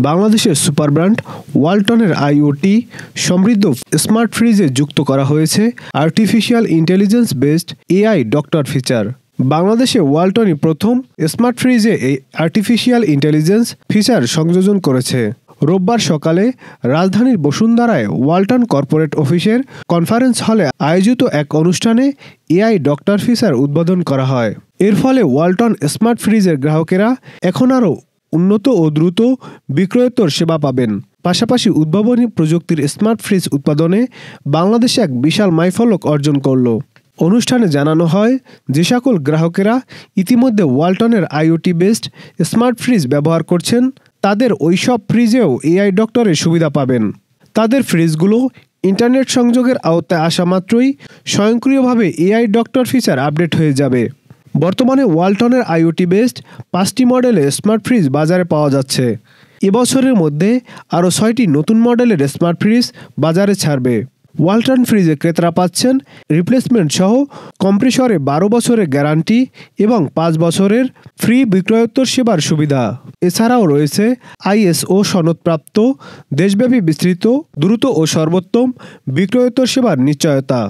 বাংলাদেশের super brand ওয়ালটনের IoT সমৃদ্ধ smart ফ্রিজে যুক্ত করা হয়েছে artificial intelligence based AI doctor feature. বাংলাদেশে ওয়ালটনই প্রথম স্মার্ট ফ্রিজে এই আর্টিফিশিয়াল ইন্টেলিজেন্স ফিচার সংযোজন করেছে। রোববার সকালে রাজধানীর বসুন্ধরায় ওয়ালটন কর্পোরেট অফিসের কনফারেন্স হলে আয়োজিত এক অনুষ্ঠানে এআই ডক্টর ফিচার উদ্বোধন করা হয়। এর ফলে ওয়ালটন স্মার্ট ফ্রিজের গ্রাহকেরা এখন আরও উন্নত ও দ্রুত বিক্রয়োত্তর সেবা পাবেন। পাশাপাশি উদ্ভাবনী প্রযুক্তির স্মার্ট ফ্রিজ উৎপাদনে বাংলাদেশে এক বিশাল মাইলফলক অর্জন করল। অনুষ্ঠানে জানানো হয়, যে সকল গ্রাহকেরা ইতিমধ্যে ওয়ালটনের আইওটি বেসড স্মার্ট ফ্রিজ ব্যবহার করছেন তাদের ওইসব ফ্রিজেও এআই ডক্টরের সুবিধা পাবেন। তাদের ফ্রিজগুলো ইন্টারনেট সংযোগের আওতায় আসা মাত্রই স্বয়ংক্রিয়ভাবে এআই ডক্টর ফিচার আপডেট হয়ে যাবে। বর্তমানে ওয়ালটনের আইওটি বেসড 5টি মডেলের স্মার্ট ফ্রিজ বাজারে পাওয়া যাচ্ছে। এবছরের মধ্যে আরও 6টি নতুন মডেলের স্মার্ট ফ্রিজ বাজারে ছাড়বে। ওয়ালটন ফ্রিজে ক্রেতারা পাচ্ছেন রিপ্লেসমেন্ট সহ কম্প্রেসরে 12 বছরের গ্যারান্টি এবং 5 বছরের ফ্রি বিক্রয়োত্তর সেবার সুবিধা। এছাড়াও রয়েছে আইএসও সনদপ্রাপ্ত দেশব্যাপী বিস্তৃত দ্রুত ও সর্বোত্তম বিক্রয়োত্তর সেবার নিশ্চয়তা।